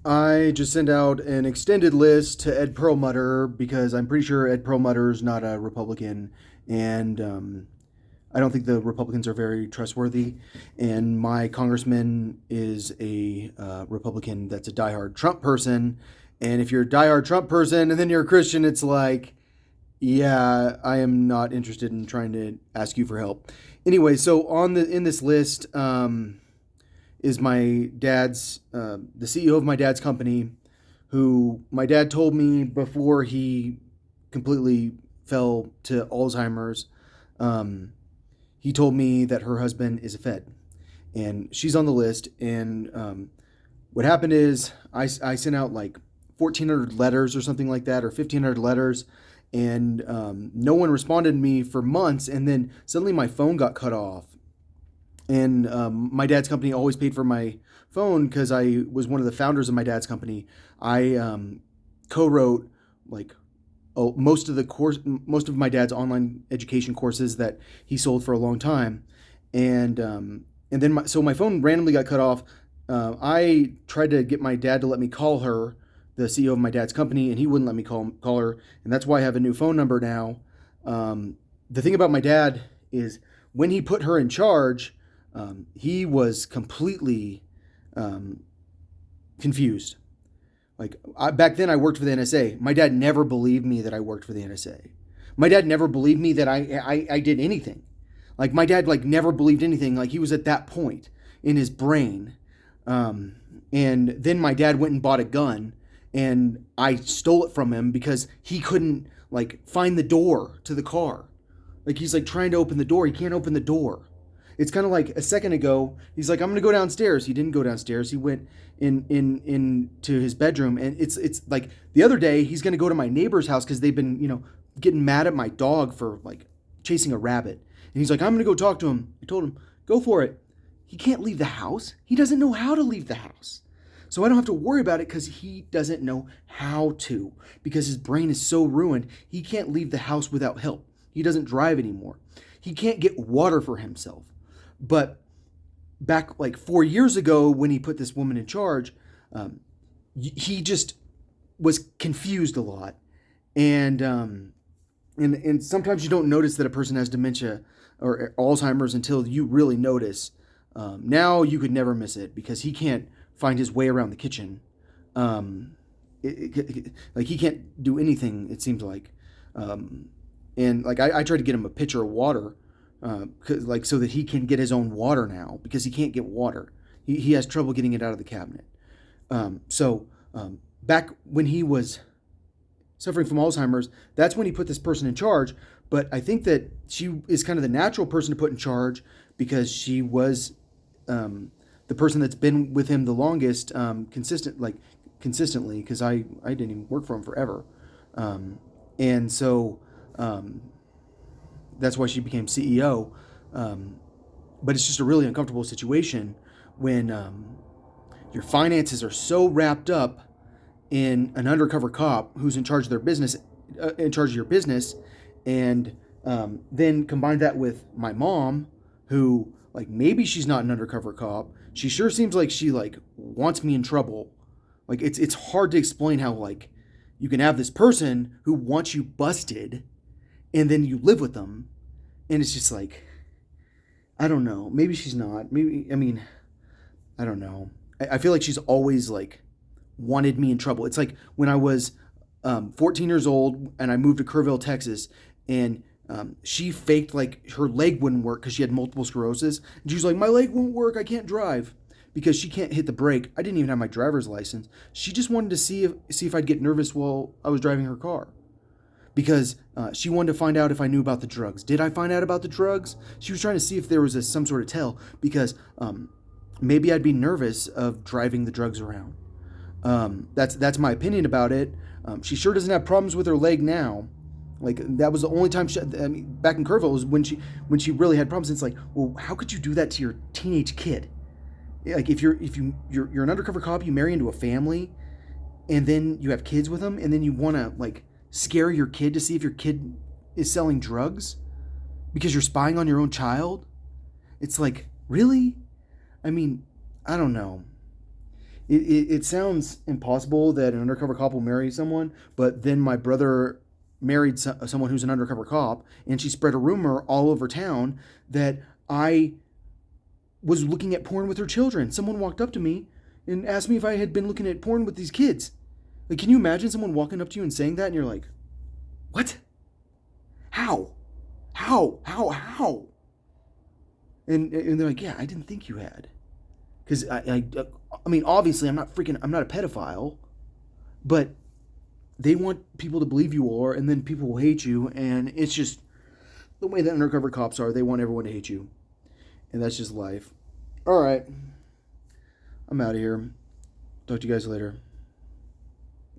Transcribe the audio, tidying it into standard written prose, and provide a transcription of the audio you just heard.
I just sent out an extended list to Ed Perlmutter because I'm pretty sure Ed Perlmutter's not a Republican, and I don't think the Republicans are very trustworthy. And my congressman is a Republican that's a diehard Trump person. And if you're a diehard Trump person and then you're a Christian, it's like, yeah, I am not interested in trying to ask you for help. Anyway, so on the in this list, is my dad's the CEO of my dad's company, who my dad told me before he completely fell to Alzheimer's. Um, he told me that her husband is a Fed, and she's on the list. And what happened is I sent out like 1,400 letters or something like that, or 1,500 letters, and no one responded to me for months. And then suddenly my phone got cut off, and my dad's company always paid for my phone because I was one of the founders of my dad's company. I co-wrote like most of my dad's online education courses that he sold for a long time, and then my phone randomly got cut off. I tried to get my dad to let me call her, the CEO of my dad's company, and he wouldn't let me call her, and that's why I have a new phone number now. The thing about my dad is when he put her in charge, he was completely um, confused. Back then, I worked for the NSA. My dad never believed me that I worked for the NSA. My dad never believed me that I did anything. Like my dad never believed anything. Like he was at that point in his brain. And then my dad went and bought a gun, and I stole it from him because he couldn't find the door to the car. Like he's trying to open the door. He can't open the door. It's kind of like a second ago, he's like, I'm gonna go downstairs. He didn't go downstairs. He went into his bedroom, and it's like the other day he's gonna go to my neighbor's house because they've been getting mad at my dog for chasing a rabbit. And he's like, I'm gonna go talk to him. I told him, go for it. He can't leave the house. He doesn't know how to leave the house. So I don't have to worry about it because he doesn't know how to, because his brain is so ruined. He can't leave the house without help. He doesn't drive anymore. He can't get water for himself. But back 4 years ago, when he put this woman in charge, he just was confused a lot, and and sometimes you don't notice that a person has dementia or Alzheimer's until you really notice. Now you could never miss it because he can't find his way around the kitchen. Um, he can't do anything. It seems like, and I tried to get him a pitcher of water, so that he can get his own water now because he can't get water. He has trouble getting it out of the cabinet. Back when he was suffering from Alzheimer's, that's when he put this person in charge. But I think that she is kind of the natural person to put in charge because she was the person that's been with him the longest, consistently. Because I didn't even work for him forever, and so that's why she became CEO. But it's just a really uncomfortable situation when your finances are so wrapped up in an undercover cop who's in charge of their business, in charge of your business, and then combine that with my mom, who maybe she's not an undercover cop. She sure seems like she wants me in trouble. It's hard to explain how you can have this person who wants you busted, and then you live with them, and it's just I don't know. Maybe she's not. Maybe, I mean, I don't know. I feel like she's always wanted me in trouble. It's like when I was 14 years old and I moved to Kerrville, Texas, and she faked her leg wouldn't work because she had multiple sclerosis. And she was like, my leg won't work. I can't drive because she can't hit the brake. I didn't even have my driver's license. She just wanted to see if I'd get nervous while I was driving her car, because she wanted to find out if I knew about the drugs. Did I find out about the drugs? She was trying to see if there was some sort of tell, because maybe I'd be nervous of driving the drugs around. That's my opinion about it. She sure doesn't have problems with her leg now. That was the only time back in Kerrville was when she really had problems. It's well, how could you do that to your teenage kid? If you're an undercover cop, you marry into a family, and then you have kids with them, and then you want to scare your kid to see if your kid is selling drugs because you're spying on your own child. It's really? I mean, I don't know. It sounds impossible that an undercover cop will marry someone, but then my brother married someone who's an undercover cop, and she spread a rumor all over town that I was looking at porn with her children. Someone walked up to me and asked me if I had been looking at porn with these kids. Like, can you imagine someone walking up to you and saying that, and you're like, what? How? How? And they're like, yeah, I didn't think you had. Because I mean, obviously, I'm not a pedophile, but they want people to believe you are, and then people will hate you, and it's just the way that undercover cops are. They want everyone to hate you, and that's just life. All right, I'm out of here. Talk to you guys later.